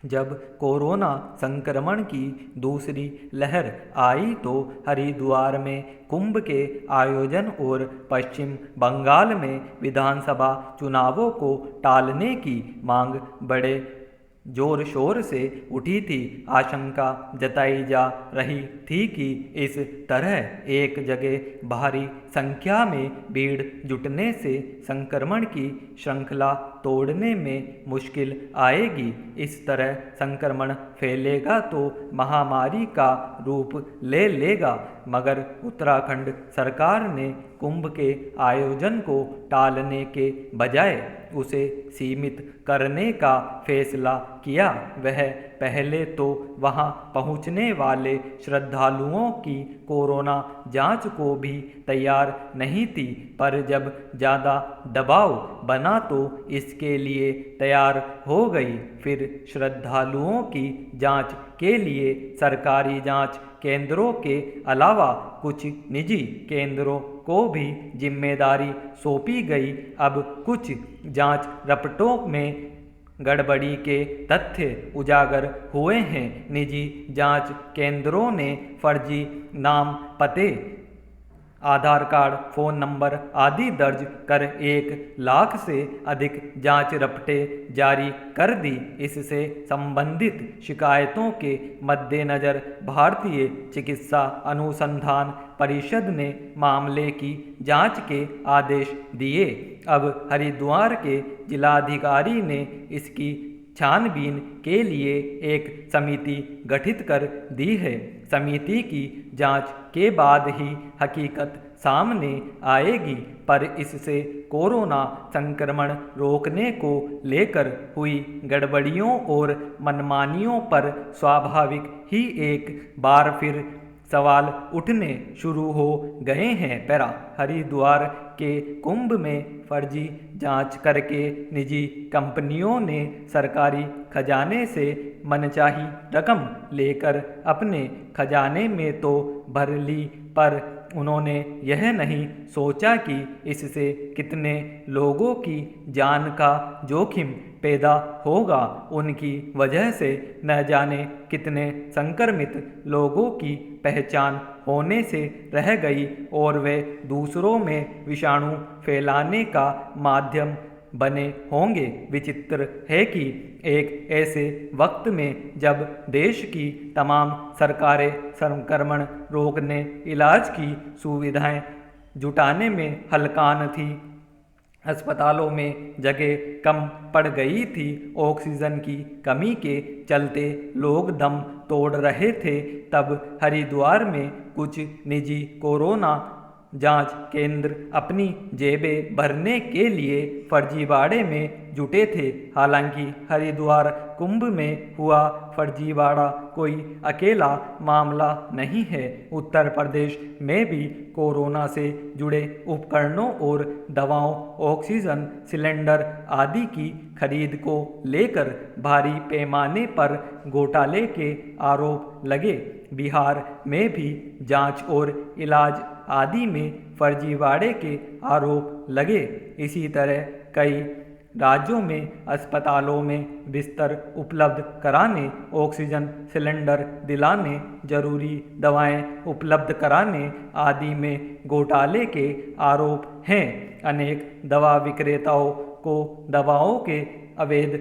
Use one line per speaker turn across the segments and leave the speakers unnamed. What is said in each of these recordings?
जब कोरोना संक्रमण की दूसरी लहर आई तो हरिद्वार में कुंभ के आयोजन और पश्चिम बंगाल में विधानसभा चुनावों को टालने की मांग बड़े जोर शोर से उठी थी। आशंका जताई जा रही थी कि इस तरह एक जगह भारी संख्या में भीड़ जुटने से संक्रमण की श्रृंखला तोड़ने में मुश्किल आएगी। इस तरह संक्रमण फैलेगा तो महामारी का रूप ले लेगा। मगर उत्तराखंड सरकार ने कुंभ के आयोजन को टालने के बजाय उसे सीमित करने का फैसला किया। वह पहले तो वहां पहुंचने वाले श्रद्धालुओं की कोरोना जांच को भी तैयार नहीं थी, पर जब ज़्यादा दबाव बना तो इसके लिए तैयार हो गई। फिर श्रद्धालुओं की जांच के लिए सरकारी जांच केंद्रों के अलावा कुछ निजी केंद्रों को भी जिम्मेदारी सौंपी गई। अब कुछ जांच रिपोर्टों में गड़बड़ी के तथ्य उजागर हुए हैं। निजी जांच केंद्रों ने फर्जी नाम, पते, आधार कार्ड, फ़ोन नंबर आदि दर्ज कर 1 लाख से अधिक जांच रिपोर्टें जारी कर दी। इससे संबंधित शिकायतों के मद्देनज़र भारतीय चिकित्सा अनुसंधान परिषद ने मामले की जांच के आदेश दिए। अब हरिद्वार के जिलाधिकारी ने इसकी छानबीन के लिए एक समिति गठित कर दी है। समिति की जांच के बाद ही हकीकत सामने आएगी, पर इससे कोरोना संक्रमण रोकने को लेकर हुई गड़बड़ियों और मनमानियों पर स्वाभाविक ही एक बार फिर सवाल उठने शुरू हो गए हैं। पैरा हरिद्वार के कुंभ में फर्जी जांच करके निजी कंपनियों ने सरकारी खजाने से मनचाही रकम लेकर अपने खजाने में तो भर ली, पर उन्होंने यह नहीं सोचा कि इससे कितने लोगों की जान का जोखिम पैदा होगा। उनकी वजह से न जाने कितने संक्रमित लोगों की पहचान होने से रह गई और वे दूसरों में विषाणु फैलाने का माध्यम बने होंगे। विचित्र है कि एक ऐसे वक्त में जब देश की तमाम सरकारें संक्रमण रोकने, इलाज की सुविधाएं जुटाने में हलकान थी, अस्पतालों में जगह कम पड़ गई थी, ऑक्सीजन की कमी के चलते लोग दम तोड़ रहे थे, तब हरिद्वार में कुछ निजी कोरोना जांच केंद्र अपनी जेबें भरने के लिए फर्जीवाड़े में जुटे थे। हालांकि हरिद्वार कुंभ में हुआ फर्जीवाड़ा कोई अकेला मामला नहीं है। उत्तर प्रदेश में भी कोरोना से जुड़े उपकरणों और दवाओं, ऑक्सीजन सिलेंडर आदि की खरीद को लेकर भारी पैमाने पर घोटाले के आरोप लगे। बिहार में भी जांच और इलाज आदि में फर्जीवाड़े के आरोप लगे। इसी तरह कई राज्यों में अस्पतालों में बिस्तर उपलब्ध कराने, ऑक्सीजन सिलेंडर दिलाने, जरूरी दवाएं उपलब्ध कराने आदि में घोटाले के आरोप हैं। अनेक दवा विक्रेताओं को दवाओं के अवैध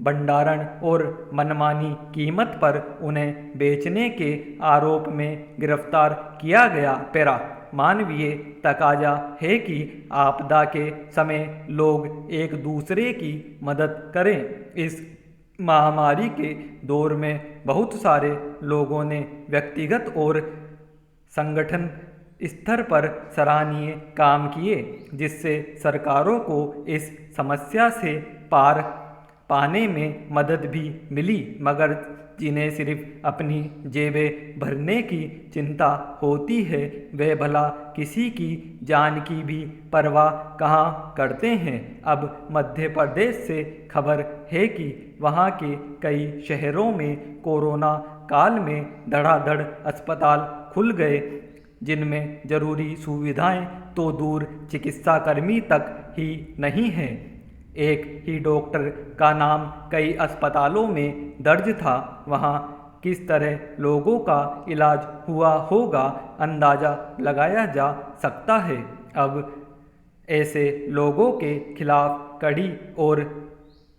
भंडारण और मनमानी कीमत पर उन्हें बेचने के आरोप में गिरफ्तार किया गया। पैरा मानवीय तकाजा है कि आपदा के समय लोग एक दूसरे की मदद करें। इस महामारी के दौर में बहुत सारे लोगों ने व्यक्तिगत और संगठन स्तर पर सराहनीय काम किए, जिससे सरकारों को इस समस्या से पार पाने में मदद भी मिली। मगर जिन्हें सिर्फ अपनी जेबें भरने की चिंता होती है, वे भला किसी की जान की भी परवाह कहाँ करते हैं। अब मध्य प्रदेश से खबर है कि वहाँ के कई शहरों में कोरोना काल में धड़ाधड़ अस्पताल खुल गए, जिनमें जरूरी सुविधाएं तो दूर चिकित्साकर्मी तक ही नहीं हैं। एक ही डॉक्टर का नाम कई अस्पतालों में दर्ज था। वहाँ किस तरह लोगों का इलाज हुआ होगा अंदाज़ा लगाया जा सकता है। अब ऐसे लोगों के खिलाफ कड़ी और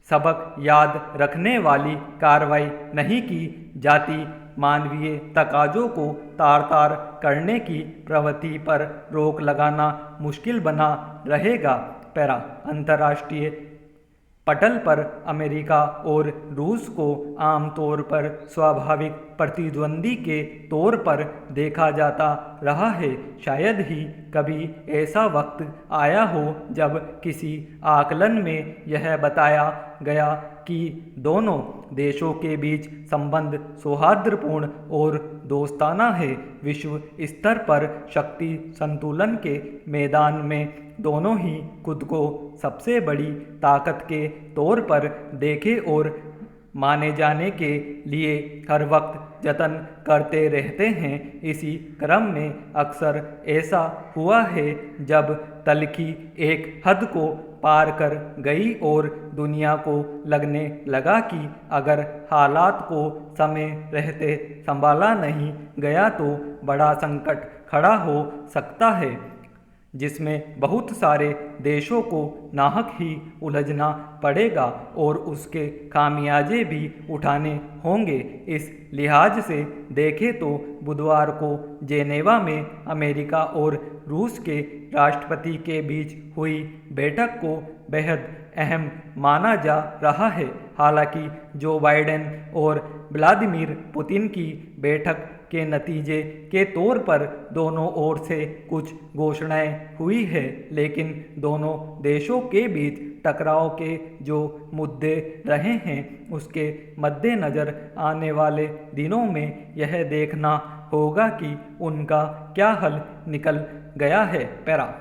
सबक याद रखने वाली कार्रवाई नहीं की जाती। मानवीय तकाज़ों को तार तार करने की प्रवृत्ति पर रोक लगाना मुश्किल बना रहेगा। पैरा अंतर्राष्ट्रीय पटल पर अमेरिका और रूस को आमतौर पर स्वाभाविक प्रतिद्वंदी के तौर पर देखा जाता रहा है। शायद ही कभी ऐसा वक्त आया हो जब किसी आकलन में यह बताया गया कि दोनों देशों के बीच संबंध सौहार्दपूर्ण और दोस्ताना है। विश्व स्तर पर शक्ति संतुलन के मैदान में दोनों ही खुद को सबसे बड़ी ताकत के तौर पर देखे और माने जाने के लिए हर वक्त जतन करते रहते हैं। इसी क्रम में अक्सर ऐसा हुआ है जब तल्खी एक हद को पार कर गई और दुनिया को लगने लगा कि अगर हालात को समय रहते संभाला नहीं गया तो बड़ा संकट खड़ा हो सकता है जिसमें बहुत सारे देशों को नाहक ही उलझना पड़ेगा और उसके खामियाजे भी उठाने होंगे। इस लिहाज से देखें तो बुधवार को जेनेवा में अमेरिका और रूस के राष्ट्रपति के बीच हुई बैठक को बेहद अहम माना जा रहा है। हालांकि जो बाइडेन और व्लादिमीर पुतिन की बैठक के नतीजे के तौर पर दोनों ओर से कुछ घोषणाएं हुई है, लेकिन दोनों देशों के बीच टकराव के जो मुद्दे रहे हैं उसके मद्देनज़र आने वाले दिनों में यह देखना होगा कि उनका क्या हल निकल गया है। पैरा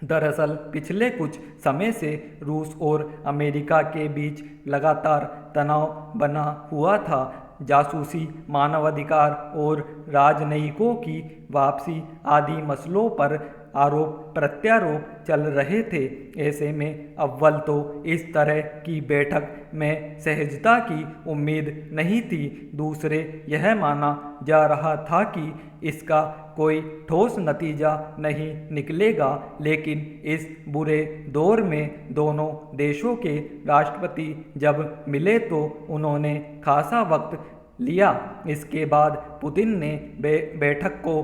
दरअसल पिछले कुछ समय से रूस और अमेरिका के बीच लगातार तनाव बना हुआ था। जासूसी, मानवाधिकार और राजनयिकों की वापसी आदि मसलों पर आरोप प्रत्यारोप चल रहे थे। ऐसे में अव्वल तो इस तरह की बैठक में सहजता की उम्मीद नहीं थी। दूसरे यह माना जा रहा था कि इसका कोई ठोस नतीजा नहीं निकलेगा, लेकिन इस बुरे दौर में दोनों देशों के राष्ट्रपति जब मिले तो उन्होंने खासा वक्त लिया। इसके बाद पुतिन ने बैठक को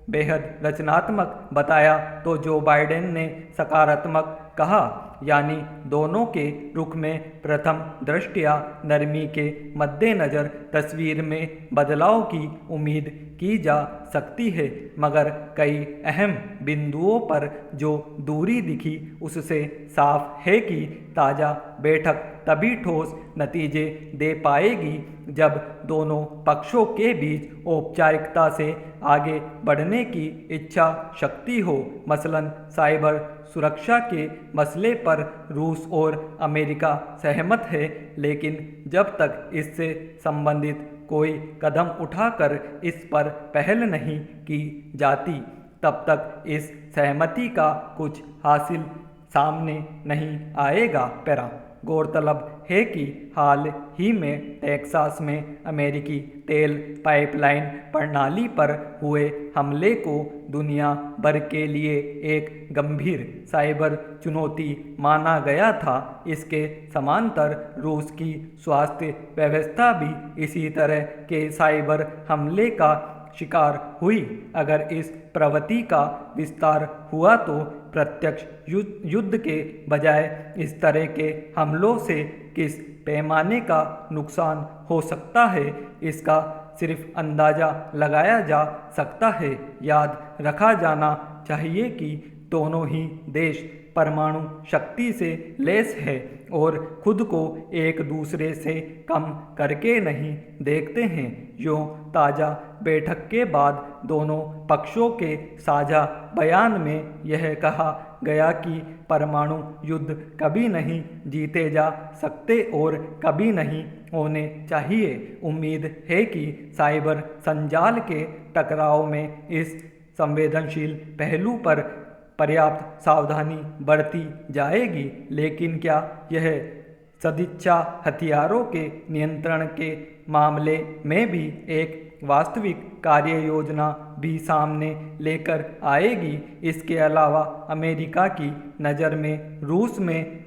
बेहद रचनात्मक बताया तो जो बाइडेन ने सकारात्मक कहा, यानी दोनों के रुख में प्रथम दृष्टया नरमी के मद्देनज़र तस्वीर में बदलाव की उम्मीद की जा सकती है, मगर कई अहम बिंदुओं पर जो दूरी दिखी उससे साफ है कि ताज़ा बैठक तभी ठोस नतीजे दे पाएगी जब दोनों पक्षों के बीच औपचारिकता से आगे बढ़ने की इच्छा शक्ति हो। मसलन साइबर सुरक्षा के मसले पर रूस और अमेरिका सहमत है, लेकिन जब तक इससे संबंधित कोई कदम उठाकर इस पर पहल नहीं की जाती तब तक इस सहमति का कुछ हासिल सामने नहीं आएगा। पैरा गौरतलब है कि हाल ही में टेक्सास में अमेरिकी तेल पाइपलाइन प्रणाली पर हुए हमले को दुनिया भर के लिए एक गंभीर साइबर चुनौती माना गया था। इसके समांतर रूस की स्वास्थ्य व्यवस्था भी इसी तरह के साइबर हमले का शिकार हुई। अगर इस प्रवृत्ति का विस्तार हुआ तो प्रत्यक्ष युद्ध के बजाय इस तरह के हमलों से किस पैमाने का नुकसान हो सकता है इसका सिर्फ अंदाज़ा लगाया जा सकता है। याद रखा जाना चाहिए कि दोनों ही देश परमाणु शक्ति से लैस है और खुद को एक दूसरे से कम करके नहीं देखते हैं। यूँ ताज़ा बैठक के बाद दोनों पक्षों के साझा बयान में यह कहा गया कि परमाणु युद्ध कभी नहीं जीते जा सकते और कभी नहीं होने चाहिए। उम्मीद है कि साइबर संजाल के टकराव में इस संवेदनशील पहलू पर पर्याप्त सावधानी बरती जाएगी, लेकिन क्या यह सदिच्छा हथियारों के नियंत्रण के मामले में भी एक वास्तविक कार्य योजना भी सामने लेकर आएगी? इसके अलावा अमेरिका की नज़र में रूस में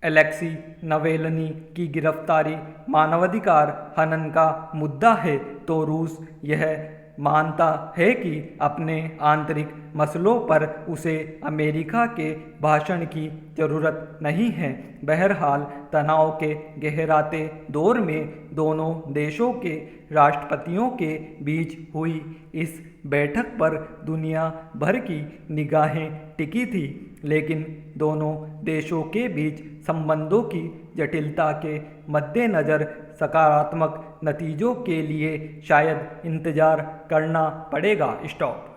अलेक्सी नवेलनी की गिरफ्तारी मानवाधिकार हनन का मुद्दा है, तो रूस यह मानता है कि अपने आंतरिक मसलों पर उसे अमेरिका के भाषण की ज़रूरत नहीं है। बहरहाल, तनाव के गहराते दौर में दोनों देशों के राष्ट्रपतियों के बीच हुई इस बैठक पर दुनिया भर की निगाहें टिकी थी, लेकिन दोनों देशों के बीच संबंधों की जटिलता के मद्देनज़र सकारात्मक नतीजों के लिए शायद इंतज़ार करना पड़ेगा। स्टॉप।